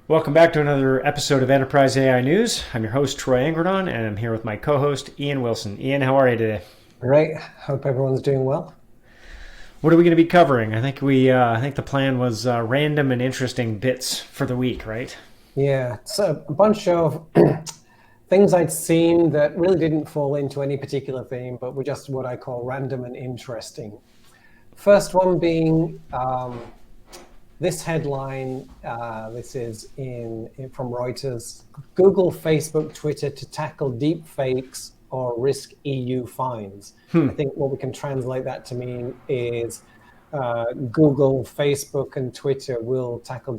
Welcome back to another episode of Enterprise AI News. I'm your host, Troy Angradon, and I'm here with my co-host, Ian Wilson. Ian, how are you today? Great. Hope everyone's doing well. What are we going to be covering? I think the plan was random and interesting bits for the week, right? Yeah, it's a bunch of things I'd seen that really didn't fall into any particular theme, but were just what I call random and interesting. First one being this headline. This is from Reuters. Google, Facebook, Twitter to tackle deepfakes or risk EU fines. I think what we can translate that to mean is Google, Facebook, and Twitter will tackle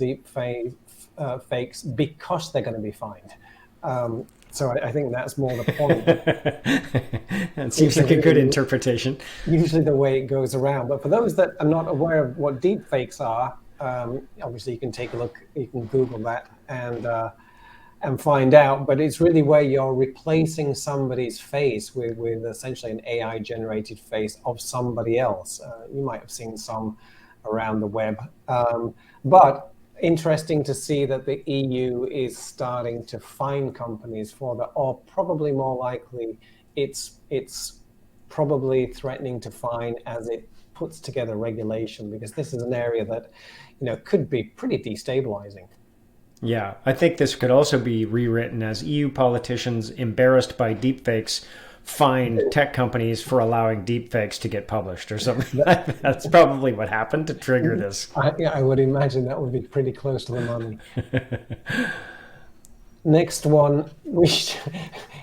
fakes because they're going to be fined. So I think that's more the point. That seems like a good interpretation. Usually the way it goes around. But for those that are not aware of what deepfakes are, obviously you can take a look, you can Google that and find out. But it's really where you're replacing somebody's face with essentially an AI generated face of somebody else. You might have seen some around the web. But interesting to see that the EU is starting to fine companies for that, or probably more likely, it's probably threatening to fine as it puts together regulation, because this is an area that could be pretty destabilizing. Yeah, I think this could also be rewritten as EU politicians embarrassed by deepfakes fined tech companies for allowing deepfakes to get published or something. That's probably what happened to trigger this. I would imagine that would be pretty close to the money. Next one, which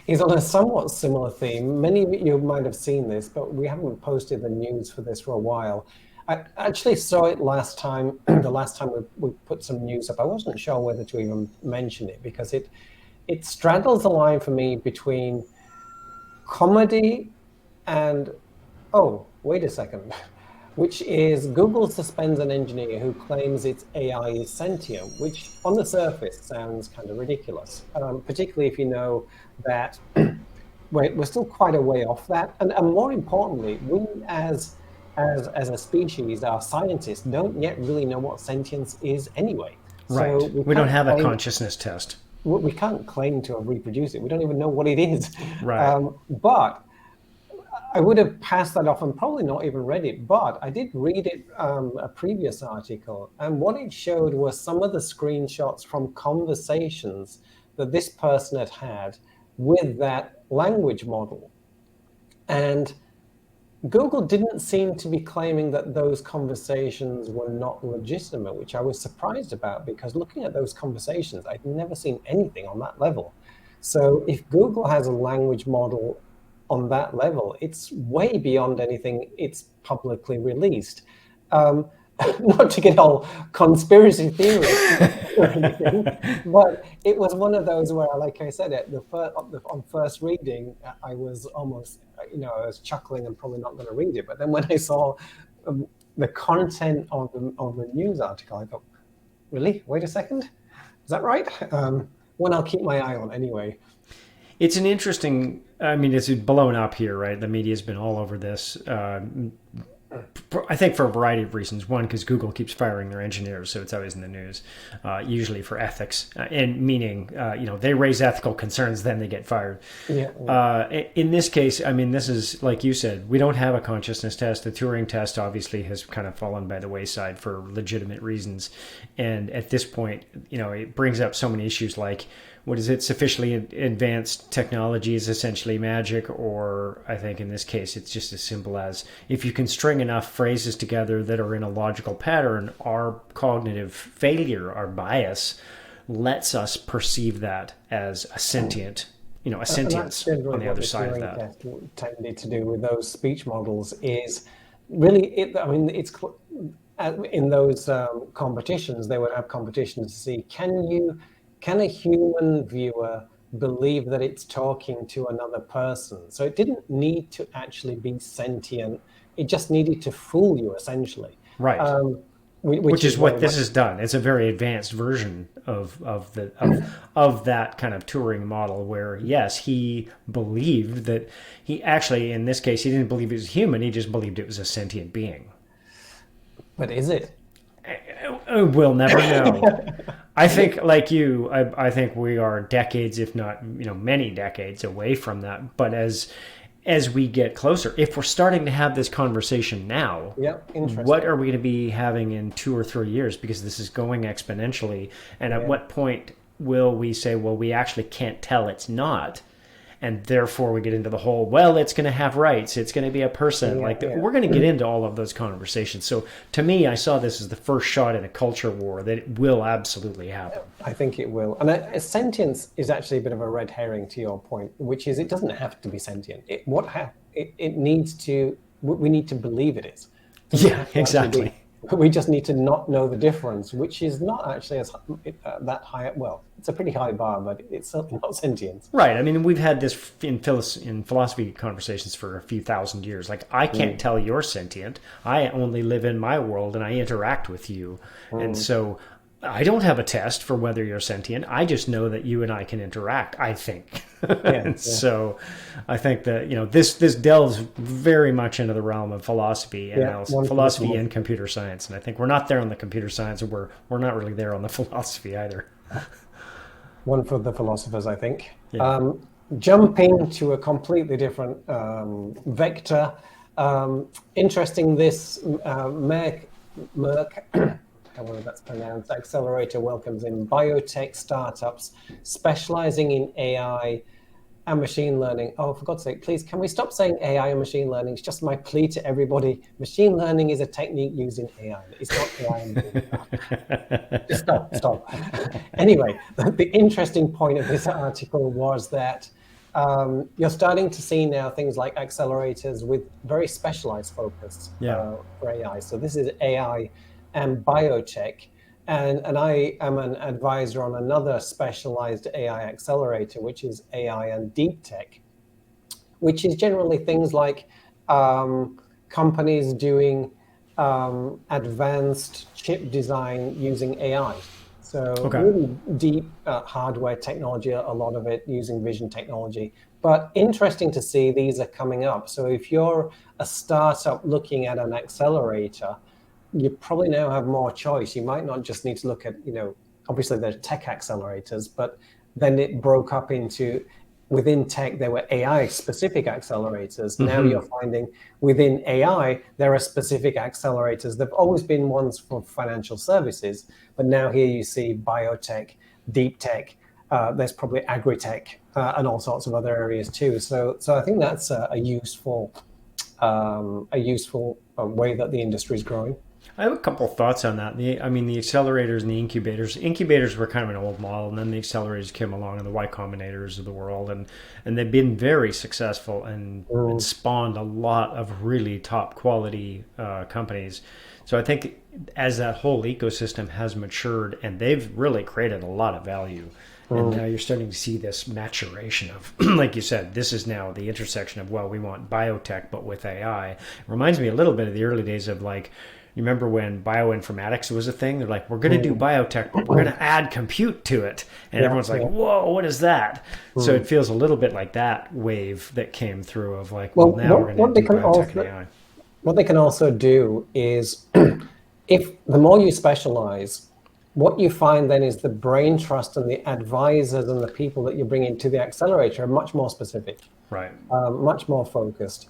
is on a somewhat similar theme. Many of you might have seen this, but we haven't posted the news for this for a while. I actually saw it last time, the last time we put some news up. I wasn't sure whether to even mention it because it straddles the line for me between comedy and, oh, wait a second, which is Google suspends an engineer who claims its AI is sentient, which on the surface sounds kind of ridiculous, particularly if you know that we're still quite a way off that. And more importantly, we as a species, our scientists don't yet really know what sentience is anyway. So Right. We don't have a consciousness test. we can't claim to have reproduced it. We don't even know what it is. Right. But I would have passed that off and probably not even read it. But I did read it, a previous article. And what it showed was some of the screenshots from conversations that this person had had with that language model. And Google didn't seem to be claiming that those conversations were not legitimate, which I was surprised about, because looking at those conversations, I'd never seen anything on that level. So if Google has a language model on that level, it's way beyond anything it's publicly released. Not to get all conspiracy theorist or anything, but it was one of those where, like I said, on first reading, I was almost, I was chuckling and probably not going to read it. But then when I saw the content of the news article, I thought, really? Wait a second, is that right? One I'll keep my eye on anyway. It's an interesting, I mean, it's blown up here, right? The media's been all over this. I think for a variety of reasons. One, because Google keeps firing their engineers, so it's always in the news, usually for ethics, and meaning, they raise ethical concerns, then they get fired. Yeah. In this case, I mean, this is, like you said, we don't have a consciousness test. The Turing test obviously has kind of fallen by the wayside for legitimate reasons. And at this point, it brings up so many issues like, what is it? Sufficiently advanced technology is essentially magic, or I think in this case, it's just as simple as if you can string enough phrases together that are in a logical pattern, our cognitive failure, our bias, lets us perceive that as a sentient, a sentience on the other side of that. Test tended to do with those speech models is really it. I mean, it's in those competitions, they would have competitions to see can a human viewer believe that it's talking to another person? So it didn't need to actually be sentient. It just needed to fool you, essentially. Right. Which is what this has done. It's a very advanced version of that kind of Turing model, where yes, he believed that he actually, in this case, he didn't believe it was human. He just believed it was a sentient being. But is it? We'll never know. I think, like you, I think we are decades, if not many decades away from that. But as we get closer, if we're starting to have this conversation now, Yeah, what interesting. are we going to be having in 2 or 3 years? Because this is going exponentially. And at Yeah, what point will we say, well, we actually can't tell it's not? And therefore we get into the whole, well, it's going to have rights, it's going to be a person, yeah, like yeah. we're going to get into all of those conversations. So to me, I saw this as the first shot in a culture war that it will absolutely happen. I think it will. And sentience is actually a bit of a red herring to your point, which is it doesn't have to be sentient. It needs to. We need to believe it is. It doesn't Yeah, have to actually exactly. be. We just need to not know the difference, which is not actually that high. Well, it's a pretty high bar, but it's certainly not sentience. Right. I mean, we've had this in philosophy conversations for a few thousand years. Like, I can't Mm, tell you're sentient. I only live in my world and I interact with you. And mm. so I don't have a test for whether you're sentient. I just know that you and I can interact, I think. Yeah, And yeah, so I think that, this delves very much into the realm of philosophy and yeah. also One for the philosophy and philosophers. computer science. And I think we're not there on the computer science, and we're not really there on the philosophy either. One for the philosophers, I think. Yeah. Jumping to a completely different vector. Interesting, this Merck, however that's pronounced, Accelerator welcomes in biotech startups specializing in AI and machine learning. Oh, for God's sake, please, can we stop saying AI and machine learning? It's just my plea to everybody. Machine learning is a technique used in AI. It's not AI and machine learning. Just stop. Anyway, the interesting point of this article was that you're starting to see now things like accelerators with very specialized focus Yeah. for AI. So this is AI and biotech. And I am an advisor on another specialized AI accelerator, which is AI and deep tech, which is generally things like companies doing advanced chip design using AI. So Okay. really deep hardware technology, a lot of it using vision technology. But interesting to see these are coming up. So if you're a startup looking at an accelerator, you probably now have more choice. You might not just need to look at, obviously there's tech accelerators, but then it broke up into within tech, there were AI specific accelerators. Now Mm-hmm. you're finding within AI, there are specific accelerators. There've always been ones for financial services, but now here you see biotech, deep tech, there's probably agri-tech and all sorts of other areas too. So I think that's a useful way that the industry is growing. I have a couple thoughts on that. The accelerators and the incubators. Incubators were kind of an old model, and then the accelerators came along, and the Y Combinators of the world, and they've been very successful and Mm, spawned a lot of really top quality companies. So I think as that whole ecosystem has matured, and they've really created a lot of value. And now mm, you're starting to see this maturation of, like you said, this is now the intersection of, well, we want biotech, but with AI. It reminds me a little bit of the early days of, like, you remember when bioinformatics was a thing? They're like, we're going to do mm. biotech, but we're going to add compute to it. And Yeah, everyone's like, yeah. whoa, what is that? So it Mm. feels a little bit like that wave that came through of, like, well, Well, now we're going to do biotech and AI. what they can also do is if the more you specialize, what you find then is the brain trust and the advisors and the people that you bring into the accelerator are much more specific, Right. much more focused,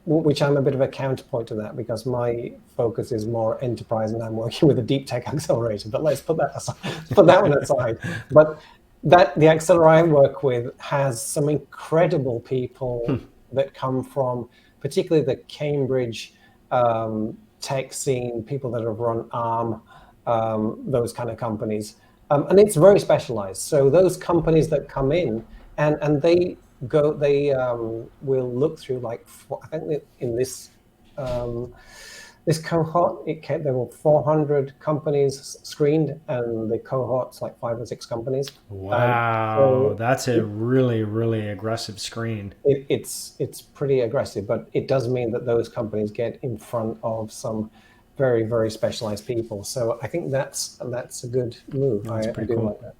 which I'm a bit of a counterpoint to that because my focus is more enterprise and I'm working with a deep tech accelerator. But let's put that aside, put that one aside. But the accelerator I work with has some incredible people that come from, particularly the Cambridge tech scene, people that have run ARM, those kind of companies. And it's very specialized. So those companies that come in and they will look through like, I think in um, this cohort, there were 400 companies screened and the cohort's like 5 or 6 companies. Wow. So That's a really, really aggressive screen. it's pretty aggressive, but it does mean that those companies get in front of some very, very specialized people. So I think that's a good move. That's I pretty do cool. like that.